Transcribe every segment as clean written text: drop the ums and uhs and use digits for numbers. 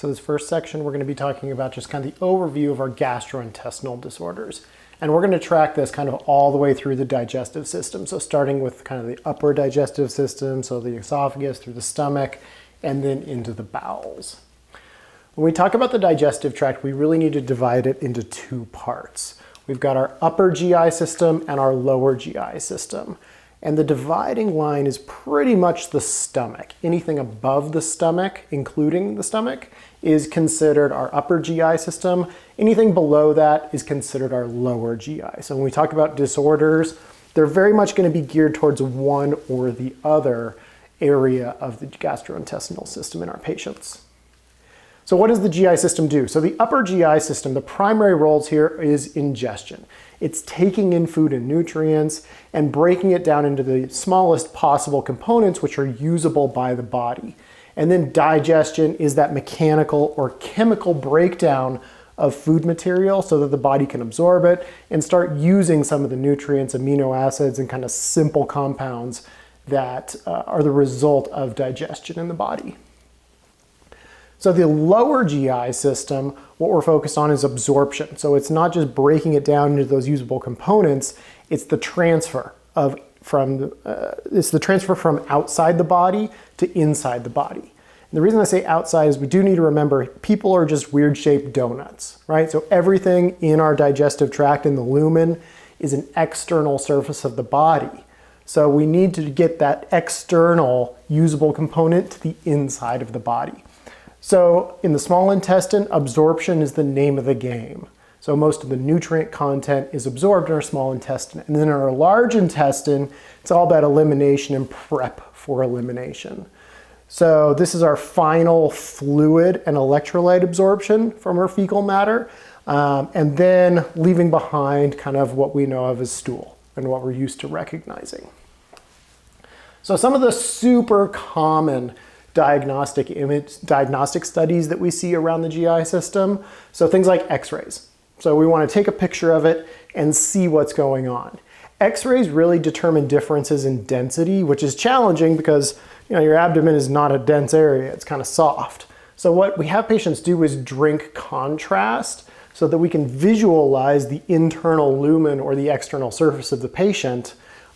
So this first section, we're going to be talking about just kind of the overview of our gastrointestinal disorders. And we're going to track this kind of all the way through the digestive system. So starting with kind of the upper digestive system, so the esophagus through the stomach, and then into the bowels. When we talk about the digestive tract, we really need to divide it into two parts. We've got our upper GI system and our lower GI system. And the dividing line is pretty much the stomach. Anything above the stomach, including the stomach, is considered our upper GI system. Anything below that is considered our lower GI. So when we talk about disorders, they're very much going to be geared towards one or the other area of the gastrointestinal system in our patients. So what does the GI system do? So the upper GI system, the primary roles here is ingestion. It's taking in food and nutrients and breaking it down into the smallest possible components which are usable by the body. And then digestion is that mechanical or chemical breakdown of food material so that the body can absorb it and start using some of the nutrients, amino acids, and kind of simple compounds that are the result of digestion in the body. So the lower GI system, what we're focused on is absorption. So it's not just breaking it down into those usable components, it's the transfer from outside the body to inside the body. And the reason I say outside is we do need to remember people are just weird shaped donuts, right? So everything in our digestive tract in the lumen is an external surface of the body. So we need to get that external usable component to the inside of the body. So in the small intestine, absorption is the name of the game. So most of the nutrient content is absorbed in our small intestine. And then in our large intestine, it's all about elimination and prep for elimination. So this is our final fluid and electrolyte absorption from our fecal matter. And then leaving behind kind of what we know of as stool and what we're used to recognizing. So some of the super common diagnostic studies that we see around the GI system. So things like x-rays. So we want to take a picture of it and see what's going on. X-rays really determine differences in density, which is challenging because your abdomen is not a dense area, it's kind of soft. So what we have patients do is drink contrast so that we can visualize the internal lumen or the external surface of the patient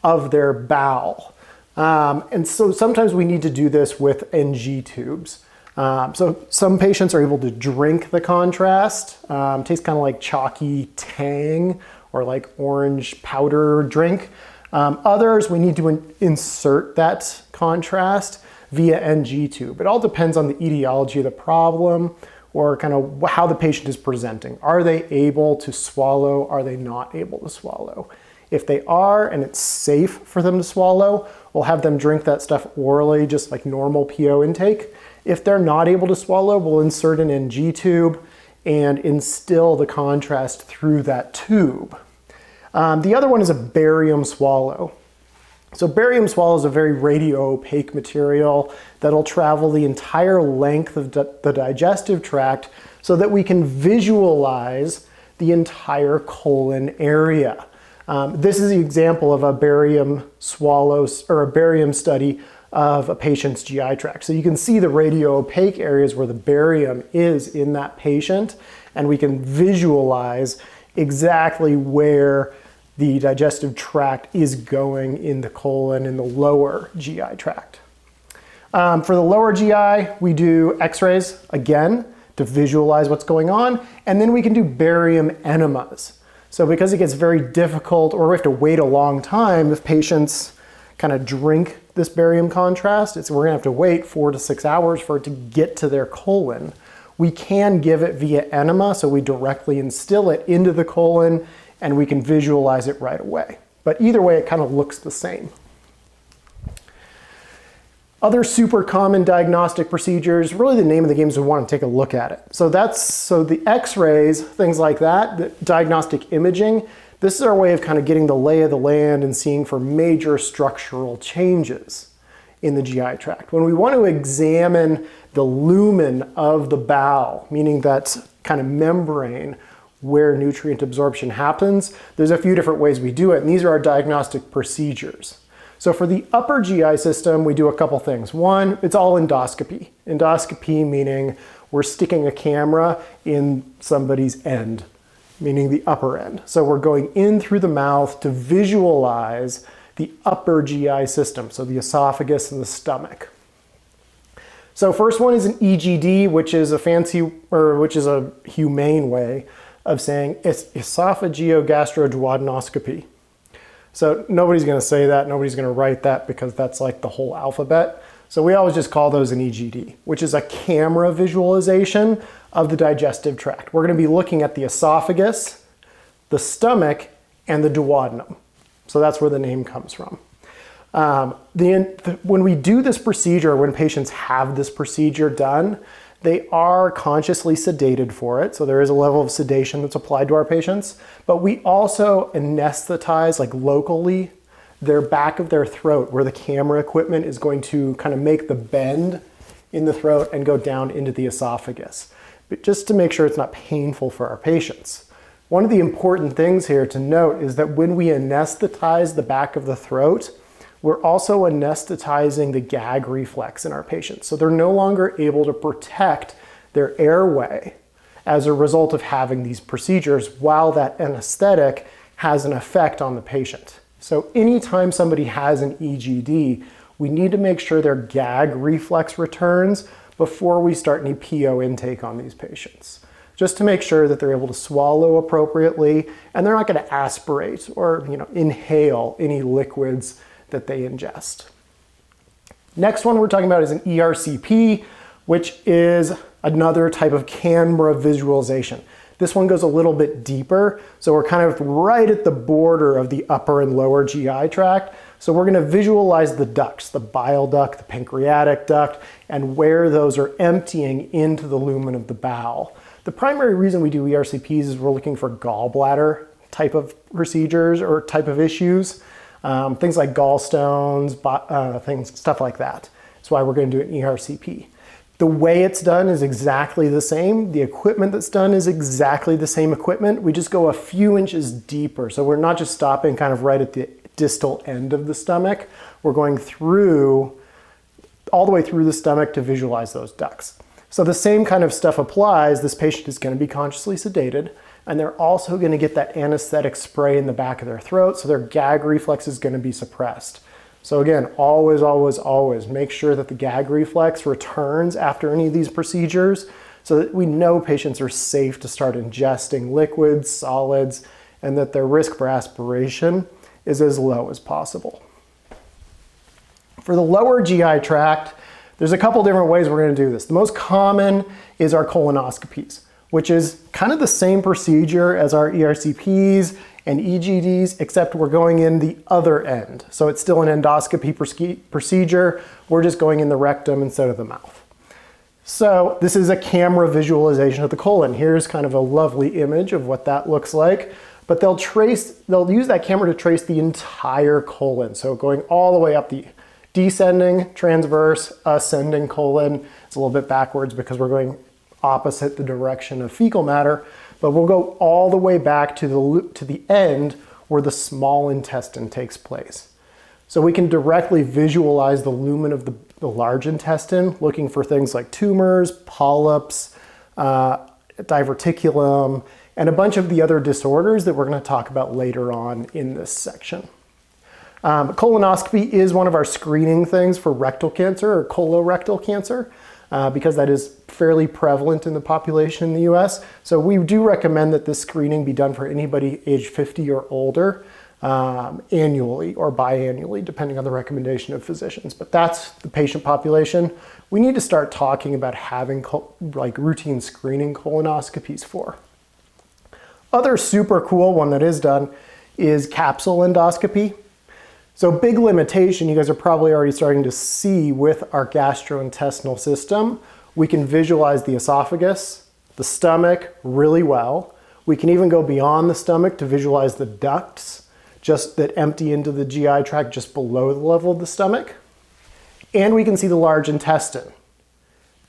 of their bowel. And so sometimes we need to do this with NG tubes. So some patients are able to drink the contrast. Tastes kind of like chalky tang or like orange powder drink. Others, we need to insert that contrast via NG tube. It all depends on the etiology of the problem or kind of how the patient is presenting. Are they able to swallow? Are they not able to swallow? If they are and it's safe for them to swallow, we'll have them drink that stuff orally, just like normal PO intake. If they're not able to swallow, we'll insert an NG tube and instill the contrast through that tube. The other one is a barium swallow. So barium swallow is a very radio-opaque material that'll travel the entire length of the digestive tract so that we can visualize the entire colon area. This is the example of a barium swallow or a barium study of a patient's GI tract. So you can see the radio-opaque areas where the barium is in that patient, and we can visualize exactly where the digestive tract is going in the colon in the lower GI tract. For the lower GI, we do x-rays, again, to visualize what's going on, and then we can do barium enemas. So because it gets very difficult or we have to wait a long time if patients kind of drink this barium contrast, we're gonna have to wait 4 to 6 hours for it to get to their colon. We can give it via enema, so we directly instill it into the colon and we can visualize it right away. But either way, it kind of looks the same. Other super common diagnostic procedures, really the name of the game is we want to take a look at it. So the x-rays, things like that, the diagnostic imaging, this is our way of kind of getting the lay of the land and seeing for major structural changes in the GI tract. When we want to examine the lumen of the bowel, meaning that kind of membrane where nutrient absorption happens, there's a few different ways we do it, and these are our diagnostic procedures. So for the upper GI system, we do a couple things. One, it's all endoscopy. Endoscopy meaning we're sticking a camera in somebody's end, meaning the upper end. So we're going in through the mouth to visualize the upper GI system, so the esophagus and the stomach. So first one is an EGD, which is a humane way of saying it's esophageogastroduodenoscopy. So nobody's going to say that, nobody's going to write that because that's like the whole alphabet. So we always just call those an EGD, which is a camera visualization of the digestive tract. We're going to be looking at the esophagus, the stomach, and the duodenum. So that's where the name comes from. When we do this procedure, when patients have this procedure done, they are consciously sedated for it. So there is a level of sedation that's applied to our patients, but we also anesthetize like locally their back of their throat where the camera equipment is going to kind of make the bend in the throat and go down into the esophagus, but just to make sure it's not painful for our patients. One of the important things here to note is that when we anesthetize the back of the throat, we're also anesthetizing the gag reflex in our patients. So they're no longer able to protect their airway as a result of having these procedures while that anesthetic has an effect on the patient. So anytime somebody has an EGD, we need to make sure their gag reflex returns before we start any PO intake on these patients, just to make sure that they're able to swallow appropriately and they're not going to aspirate or inhale any liquids that they ingest. Next one we're talking about is an ERCP, which is another type of camera visualization. This one goes a little bit deeper, so we're kind of right at the border of the upper and lower GI tract. So we're going to visualize the ducts, the bile duct, the pancreatic duct, and where those are emptying into the lumen of the bowel. The primary reason we do ERCPs is we're looking for gallbladder type of procedures or type of issues. Things like gallstones, stuff like that. That's why we're going to do an ERCP. The way it's done is exactly the same. The equipment that's done is exactly the same equipment. We just go a few inches deeper. So we're not just stopping kind of right at the distal end of the stomach. We're going through, all the way through the stomach to visualize those ducts. So the same kind of stuff applies. This patient is going to be consciously sedated, and they're also going to get that anesthetic spray in the back of their throat, so their gag reflex is going to be suppressed. So again, always, always, always make sure that the gag reflex returns after any of these procedures so that we know patients are safe to start ingesting liquids, solids, and that their risk for aspiration is as low as possible. For the lower GI tract, there's a couple different ways we're going to do this. The most common is our colonoscopies, which is kind of the same procedure as our ERCPs and EGDs, except we're going in the other end. So it's still an endoscopy procedure. We're just going in the rectum instead of the mouth. So this is a camera visualization of the colon. Here's kind of a lovely image of what that looks like. But they'll use that camera to trace the entire colon. So going all the way up the descending, transverse, ascending colon. It's a little bit backwards because we're going opposite the direction of fecal matter, but we'll go all the way back to the end where the small intestine takes place. So we can directly visualize the lumen of the large intestine, looking for things like tumors, polyps, diverticulum, and a bunch of the other disorders that we're going to talk about later on in this section. Colonoscopy is one of our screening things for rectal cancer or colorectal cancer. Because that is fairly prevalent in the population in the US. So we do recommend that this screening be done for anybody age 50 or older annually or biannually, depending on the recommendation of physicians. But that's the patient population we need to start talking about having routine screening colonoscopies for. Other super cool one that is done is capsule endoscopy. So big limitation, you guys are probably already starting to see with our gastrointestinal system. We can visualize the esophagus, the stomach really well. We can even go beyond the stomach to visualize the ducts just that empty into the GI tract just below the level of the stomach. And we can see the large intestine.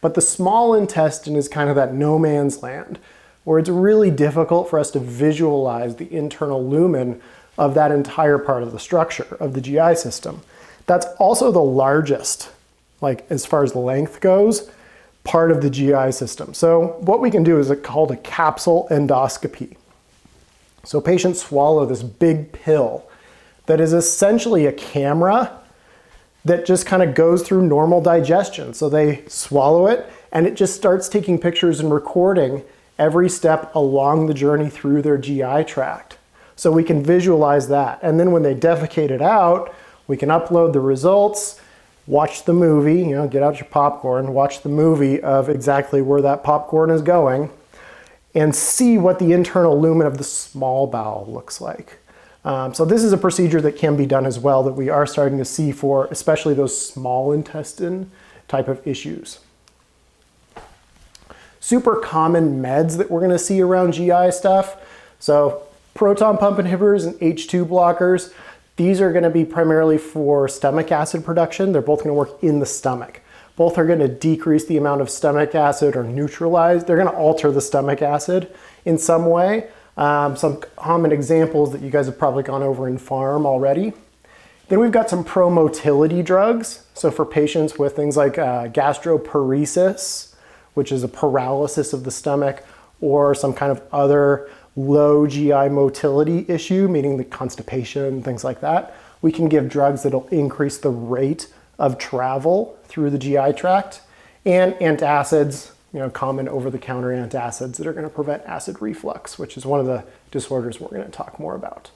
But the small intestine is kind of that no man's land where it's really difficult for us to visualize the internal lumen of that entire part of the structure of the GI system. That's also the largest, like as far as the length goes, part of the GI system. So what we can do is called a capsule endoscopy. So patients swallow this big pill that is essentially a camera that just kind of goes through normal digestion. So they swallow it and it just starts taking pictures and recording every step along the journey through their GI tract. So we can visualize that. And then when they defecate it out, we can upload the results, watch the movie, get out your popcorn, watch the movie of exactly where that popcorn is going, and see what the internal lumen of the small bowel looks like. So this is a procedure that can be done as well that we are starting to see for especially those small intestine type of issues. Super common meds that we're going to see around GI stuff. So proton pump inhibitors and H2 blockers. These are going to be primarily for stomach acid production. They're both going to work in the stomach. Both are going to decrease the amount of stomach acid or neutralize. They're going to alter the stomach acid in some way. Some common examples that you guys have probably gone over in pharm already. Then we've got some promotility drugs. So for patients with things like gastroparesis, which is a paralysis of the stomach, or some kind of other low GI motility issue, meaning the constipation, things like that, we can give drugs that'll increase the rate of travel through the GI tract, and antacids, common over-the-counter antacids that are going to prevent acid reflux, which is one of the disorders we're going to talk more about.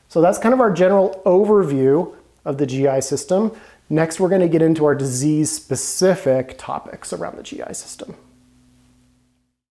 So that's kind of our general overview of the GI system. Next, we're going to get into our disease-specific topics around the GI system.